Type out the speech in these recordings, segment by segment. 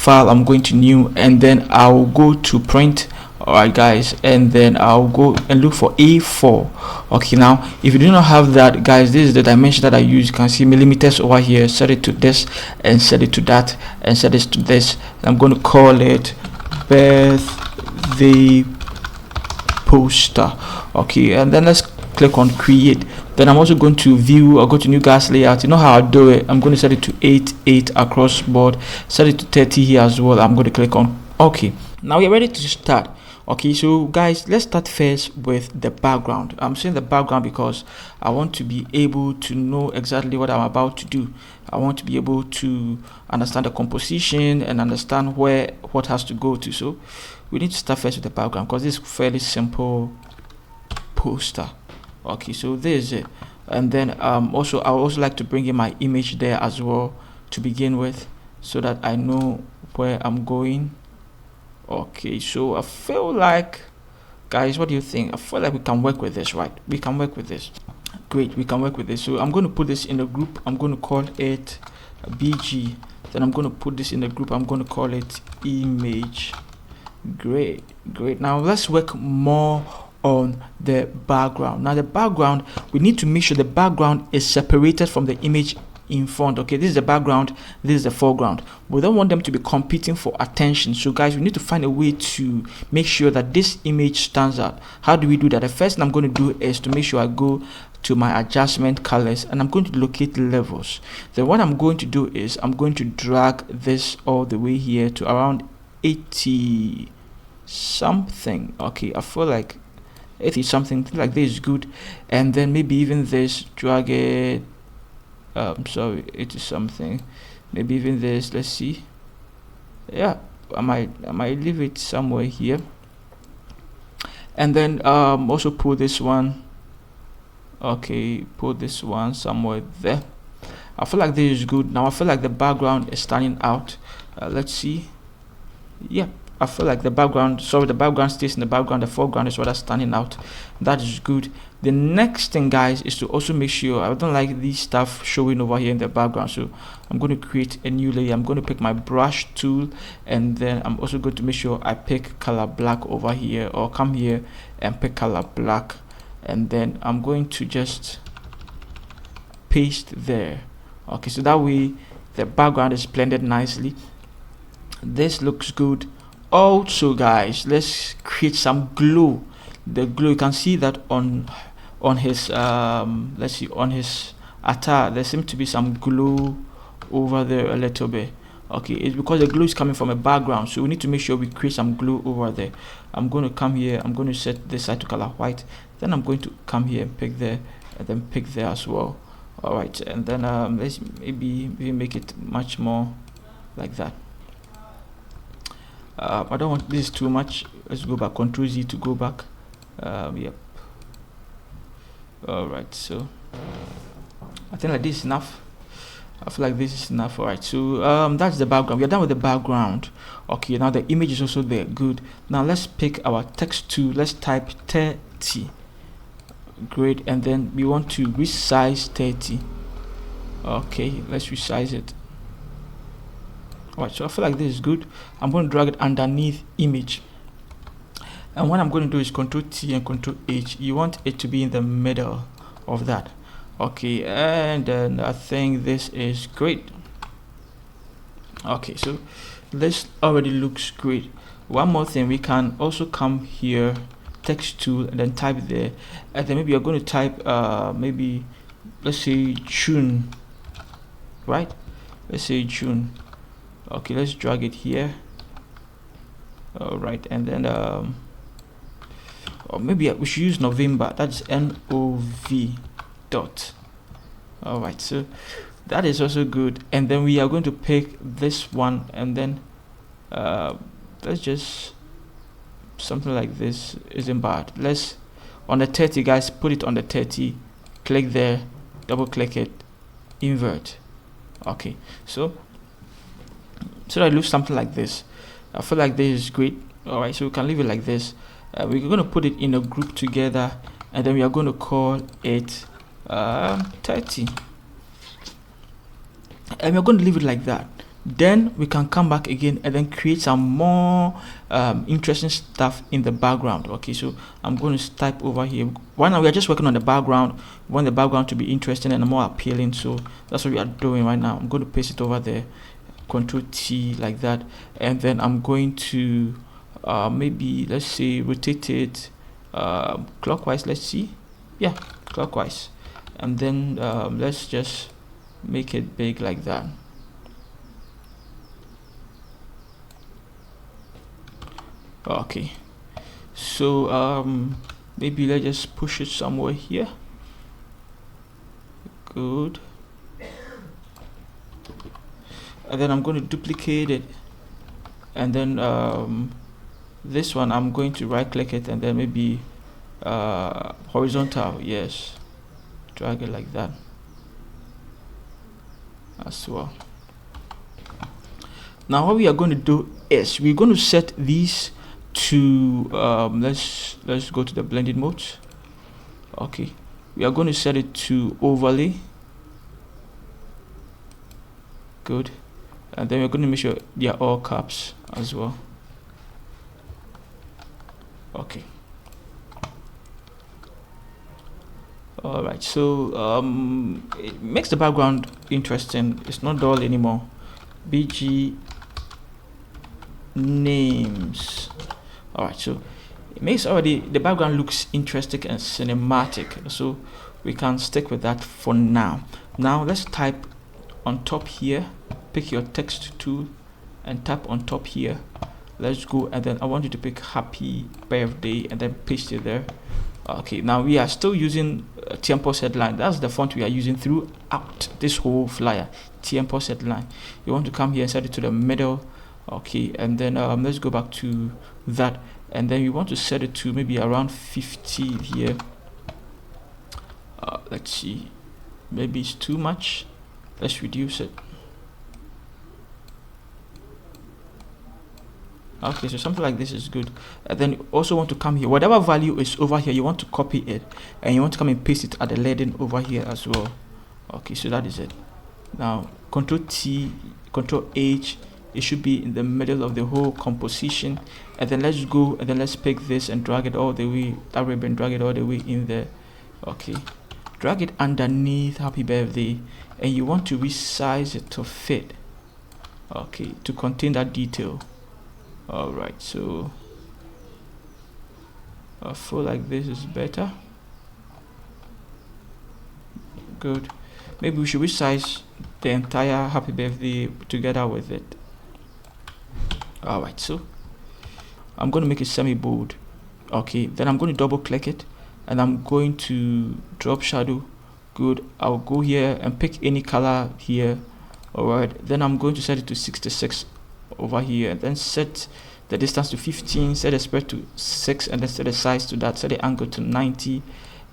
file, I'm going to new, and then I'll go to print. Alright guys, and then I'll go and look for A4. Okay, now if you do not have that, guys, this is the dimension that I use. You can see millimeters over here. Set it to this and set it to that and set it to this. I'm going to call it birthday poster. Okay, and then let's click on create. Then I'm also going to view or go to new gas layout. You know how I do it. I'm going to set it to 8 across board, set it to 30 here as well. I'm going to click on okay. Now we're ready to start. Okay, so guys, let's start first with the background. I'm saying the background because I want to be able to know exactly what I'm about to do. I want to be able to understand the composition and understand where what has to go to. So we need to start first with the background because this is fairly simple poster. Okay, so this is it. And then also I would also like to bring in my image there as well to begin with, so that I know where I'm going. Okay, so I feel like, guys, what do you think? I feel like we can work with this, right? We can work with this. Great, we can work with this. So I'm going to put this in a group. I'm going to call it BG. Then I'm going to put this in a group. I'm going to call it image. Great. Now let's work more on the background. Now the background, we need to make sure the background is separated from the image in front. Okay, this is the background, this is the foreground. We don't want them to be competing for attention. So guys, we need to find a way to make sure that this image stands out. How do we do that? The first thing I'm going to do is to make sure I go to my adjustment colors and I'm going to locate levels. Then what I'm going to do is I'm going to drag this all the way here to around 80 something. Okay, I feel like 80 something like this is good. And then maybe even this, drag it, sorry, 80 something, maybe even this. Let's see. Yeah, I might leave it somewhere here. And then also pull this one. Okay, pull this one somewhere there. I feel like this is good. Now I feel like the background is standing out. Let's see. Yeah, I feel like the background, sorry, the background stays in the background, the foreground is what is standing out. That is good. The next thing, guys, is to also make sure I don't like this stuff showing over here in the background. So I'm going to create a new layer. I'm going to pick my brush tool, and then I'm also going to make sure I pick color black over here, or come here and pick color black, and then I'm going to just paste there. Okay, so that way the background is blended nicely. This looks good. Also guys, let's create some glow. The glow, you can see that on his let's see, on his attire there seems to be some glow over there a little bit. Okay, it's because the glow is coming from a background, so we need to make sure we create some glow over there. I'm going to come here, I'm going to set this side to color white, then I'm going to come here and pick there, and then pick there as well. All right, and then let's maybe make it much more like that. I don't want this too much. Let's go back, Ctrl Z to go back. Yep. All right, so I think like this is enough. I feel like this is enough. All right, so that's the background. We are done with the background. Okay, now the image is also there. Good. Now let's pick our text tool. Let's type 30. Great, and then we want to resize 30. Okay, let's resize it. Alright, so I feel like this is good. I'm going to drag it underneath image, and what I'm going to do is Ctrl T and Ctrl H. You want it to be in the middle of that. Okay, and then I think this is great. Okay, so this already looks great. One more thing, we can also come here, text tool, and then type there, and then maybe you're going to type maybe, let's say June, right? Let's say June. Okay, let's drag it here. All right, and then or maybe we should use November. That's NOV dot. All right, so that is also good. And then we are going to pick this one, and then let's just something like this isn't bad. Let's on the 30, guys, put it on the 30. Click there, double click it, invert. Okay, so that it looks something like this. I feel like this is great. All right, so we can leave it like this. We're going to put it in a group together, and then we are going to call it 30, and we're going to leave it like that. Then we can come back again and then create some more interesting stuff in the background. Okay, so I'm going to type over here. Right now we are just working on the background. We want the background to be interesting and more appealing, so that's what we are doing right now. I'm going to paste it over there, Control T, like that, and then I'm going to maybe, let's say, rotate it clockwise. Let's see, yeah, clockwise, and then let's just make it big like that. Okay, so maybe let's just push it somewhere here. Good. And then I'm going to duplicate it, and then this one I'm going to right click it and then maybe horizontal, yes, drag it like that as well. Now what we are going to do is we're going to set these to let's go to the blending mode. Okay, we are going to set it to overlay. Good. And then we're going to make sure they are all caps as well. Okay. All right, so it makes the background interesting. It's not dull anymore. BG names. All right, so it makes already the background looks interesting and cinematic, so we can stick with that for now. Now let's type on top here, pick your text tool and tap on top here. Let's go, and then I want you to pick happy birthday and then paste it there. Okay, now we are still using Tiempos headline. That's the font we are using throughout this whole flyer, Tiempos headline. You want to come here and set it to the middle. Okay, and then let's go back to that, and then you want to set it to maybe around 50 here. Let's see, maybe it's too much. Let's reduce it. Okay, so something like this is good. And then you also want to come here, whatever value is over here, you want to copy it and you want to come and paste it at the leading over here as well. Okay, so that is it. Now Control T, Control H, it should be in the middle of the whole composition. And then let's go and then let's pick this and drag it all the way, that ribbon, drag it all the way in there. Okay, drag it underneath happy birthday, and you want to resize it to fit, okay, to contain that detail. All right, so I feel like this is better. Good. Maybe we should resize the entire happy birthday together with it. All right, so I'm going to make it semi-bold. Okay, then I'm going to double click it and I'm going to drop shadow. Good. I'll go here and pick any color here. All right, then I'm going to set it to 66 over here, and then set the distance to 15, set the spread to 6, and then set the size to that, set the angle to 90,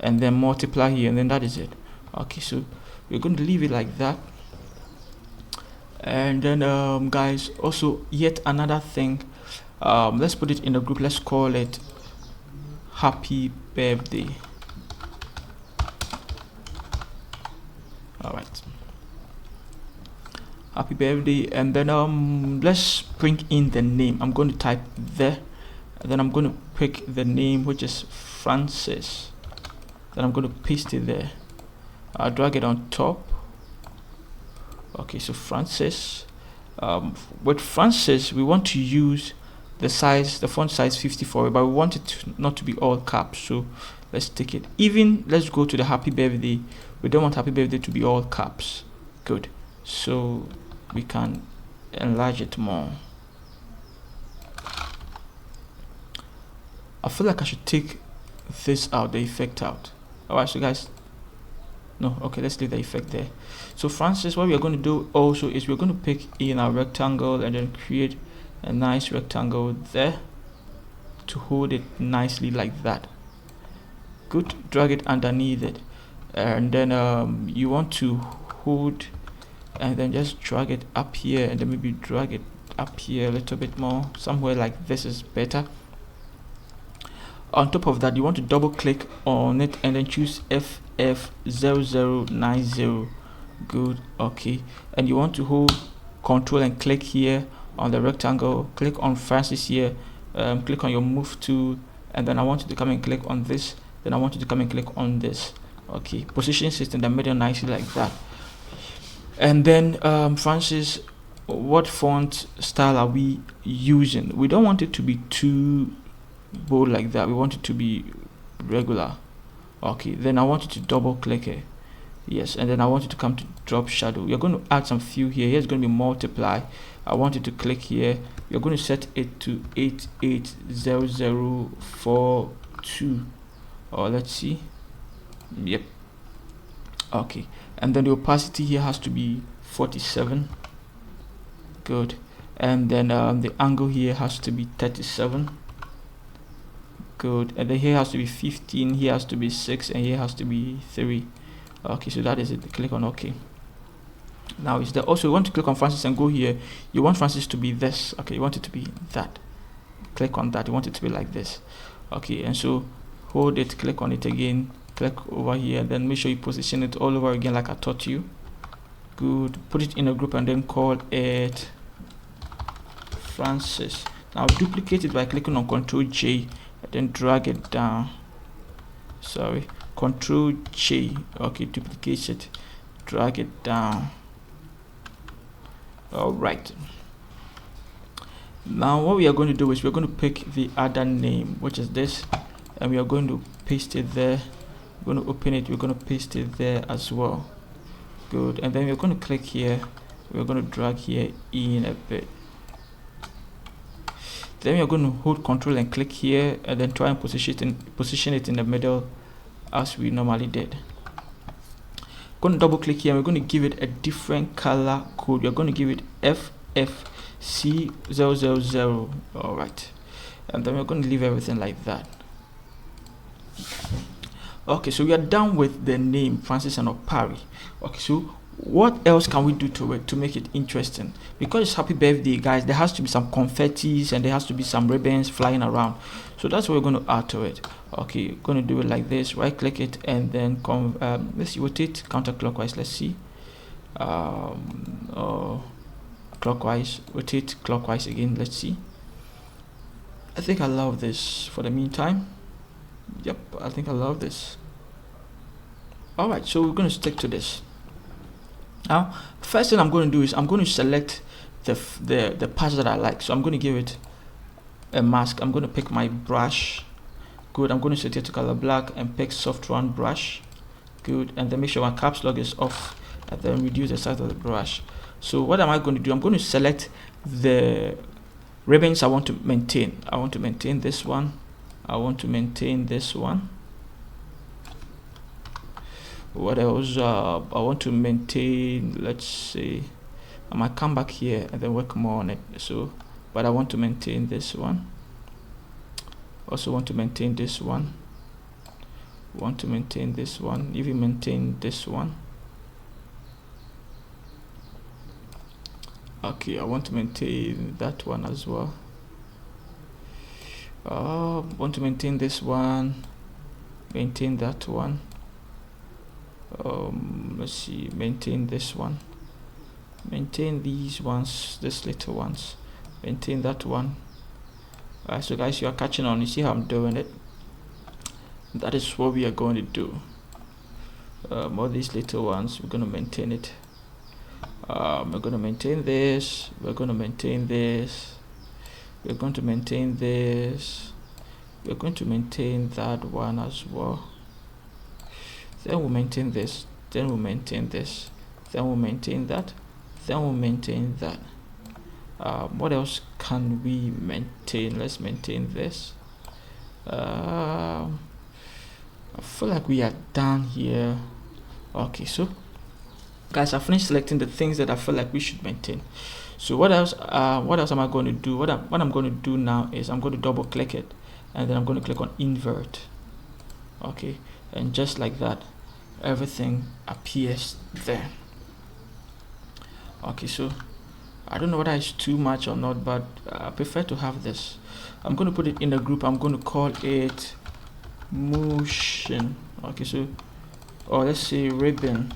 and then multiply here, and then that is it. Okay, so we're going to leave it like that. And then guys, also yet another thing, let's put it in a group. Let's call it happy birthday. All right, happy birthday. And then let's bring in the name. I'm going to type there, and then I'm going to pick the name, which is Francis. Then I'm going to paste it there. I'll drag it on top. Okay, so Francis, with Francis we want to use the size, the font size 54, but we want it not to be all caps, so let's take it even. Let's go to the happy birthday. We don't want happy birthday to be all caps. Good, so we can enlarge it more. I feel like I should take this out, the effect out. Alright, so guys, no, okay, let's leave the effect there. So Francis, what we are going to do also is we're going to pick in our rectangle and then create a nice rectangle there to hold it nicely like that. Good. Drag it underneath it, and then you want to hold and then just drag it up here, and then maybe drag it up here a little bit more, somewhere like this is better. On top of that, you want to double click on it and then choose FF0090. Good. Okay, and you want to hold control and click here on the rectangle, click on Francis here, click on your move tool, and then I want you to come and click on this, then I want you to come and click on this. Okay, position it in the middle nicely like that. And then Francis, what font style are we using? We don't want it to be too bold like that, we want it to be regular. Okay, then I want you to double click it. Yes, and then I want you to come to drop shadow. You're going to add some few here. Here's going to be multiply. I want you to click here. You're going to set it to 880042, or let's see. Yep. Okay, and then the opacity here has to be 47. Good. And then the angle here has to be 37. Good. And then here has to be 15, here has to be 6, and here has to be 3. Okay, so that is it. Click on OK. Now is there also you want to click on Francis and go here. You want Francis to be this. Okay, you want it to be that. Click on that. You want it to be like this. Okay, and so hold it, click on it again, click over here, then make sure you position it all over again like I taught you. Good. Put it in a group and then call it Francis. Now duplicate it by clicking on Ctrl J and then drag it down. Sorry, Ctrl J. Okay, duplicate it, drag it down. All right, now what we are going to do is we're going to pick the other name, which is this, and we are going to paste it there. We're going to open it, we're going to paste it there as well. Good. And then we're going to click here, we're going to drag here in a bit, then we're going to hold Control and click here, and then try and position it in the middle as we normally did. Going to double click here, and we're going to give it a different color code. We're going to give it FFC000. All right, and then we're going to leave everything like that. Okay, so we are done with the name Francis and Opari. Okay, so what else can we do to it to make it interesting? Because it's happy birthday, guys, there has to be some confettis and there has to be some ribbons flying around. So that's what we're going to add to it. Okay, going to do it like this. Right click it and then let's see, rotate counterclockwise. Let's see, clockwise, rotate clockwise again. Let's see. I think I love this for the meantime. Yep, I think I love this. All right, so we're going to stick to this. Now, first thing I'm going to do is I'm going to select the parts that I like. So I'm going to give it a mask. I'm going to pick my brush. Good. I'm going to set it to color black and pick soft round brush. Good. And then make sure my caps lock is off, and then reduce the size of the brush. So what am I going to do? I'm going to select the ribbons I want to maintain. I want to maintain this one. I want to maintain this one. What else? I want to maintain, let's say, I might come back here and then work more on it. So, but I want to maintain this one. Also want to maintain this one. Want to maintain this one. Even maintain this one. Okay, I want to maintain that one as well. Want to maintain this one, maintain that one. Let's see, maintain this one, maintain these ones, these little ones, maintain that one. Alright, so guys, you are catching on. You see how I'm doing it? That is what we are going to do. All these little ones, we're going to maintain it. We're going to maintain this, we're going to maintain this, we're going to maintain this, we're going to maintain that one as well. Then we'll maintain this, then we'll maintain this, then we'll maintain that, then we'll maintain that. What else can we maintain? Let's maintain this. I feel like we are done here. Okay, so guys, I finished selecting the things that I feel like we should maintain. So what else am I going to do? What I'm going to do now is I'm going to double click it, and then I'm going to click on invert. Okay, and just like that, everything appears there. Okay, so I don't know whether it's too much or not, but I prefer to have this. I'm going to put it in a group. I'm going to call it motion. Okay, so, let's say ribbon.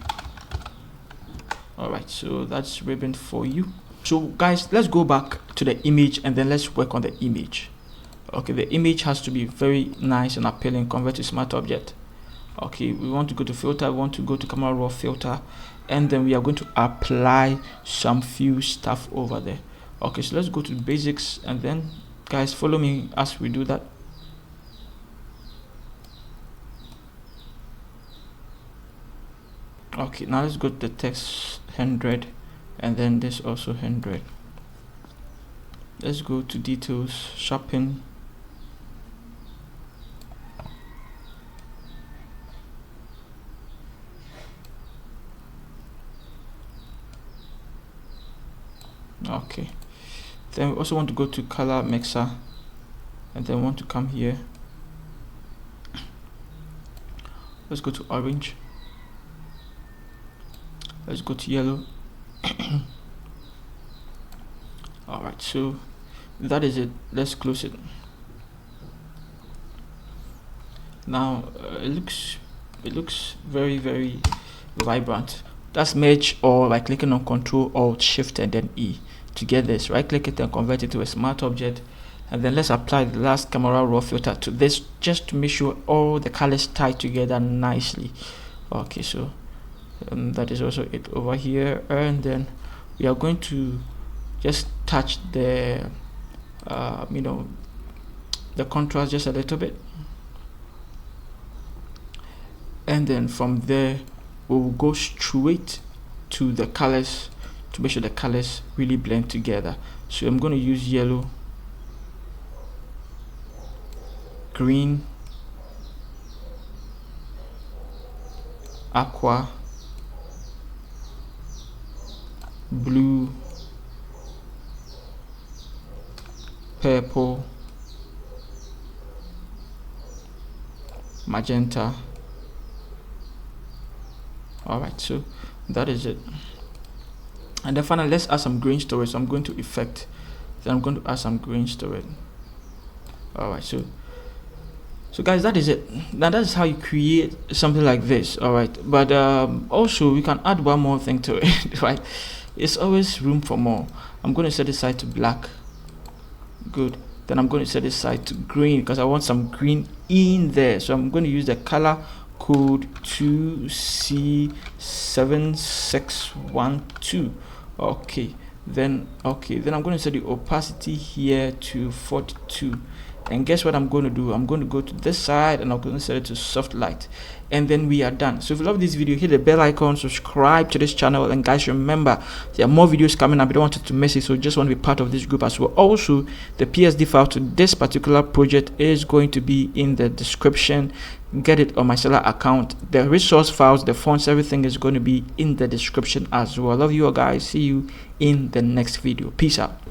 All right, so that's ribbon for you. So guys, let's go back to the image and then let's work on the image. Okay, the image has to be very nice and appealing. Convert to smart object. Okay, we want to go to filter, we want to go to camera raw filter, and then we are going to apply some few stuff over there. Okay, so let's go to basics, and then guys follow me as we do that. Okay, now let's go to the text 100, and then this also 100. Let's go to details, sharpen. Okay, then we also want to go to color mixer, and then want to come here. Let's go to orange. Let's go to yellow. Alright, so that is it. Let's close it. Now it looks very, very vibrant. That's merge, or by clicking on Control Alt Shift and then E to get this. Right click it and convert it to a smart object, and then let's apply the last camera raw filter to this, just to make sure all the colors tie together nicely. Okay, so that is also it over here, and then we are going to just touch the the contrast just a little bit, and then from there we will go straight to the colors to make sure the colors really blend together. So I'm going to use yellow, green, aqua, blue, purple, magenta. Alright, so that is it. And then finally, let's add some grains to it. So I'm going to effect, then I'm going to add some grains to it. Alright, so guys, that is it. Now that's how you create something like this. Alright, but also we can add one more thing to it. Right, it's always room for more. I'm going to set this side to black. Good. Then I'm going to set this side to green because I want some green in there. So I'm going to use the color code 2C7612. Okay, then I'm going to set the opacity here to 42. And guess what I'm going to do? I'm going to go to this side and I'm going to set it to soft light, and then we are done. So if you love this video, hit the bell icon, subscribe to this channel, and guys, remember there are more videos coming up. You don't want it to miss it, so just want to be part of this group as well. Also, the PSD file to this particular project is going to be in the description. Get it on my seller account. The resource files, the fonts, everything is going to be in the description as well. I love you all guys. See you in the next video. Peace out.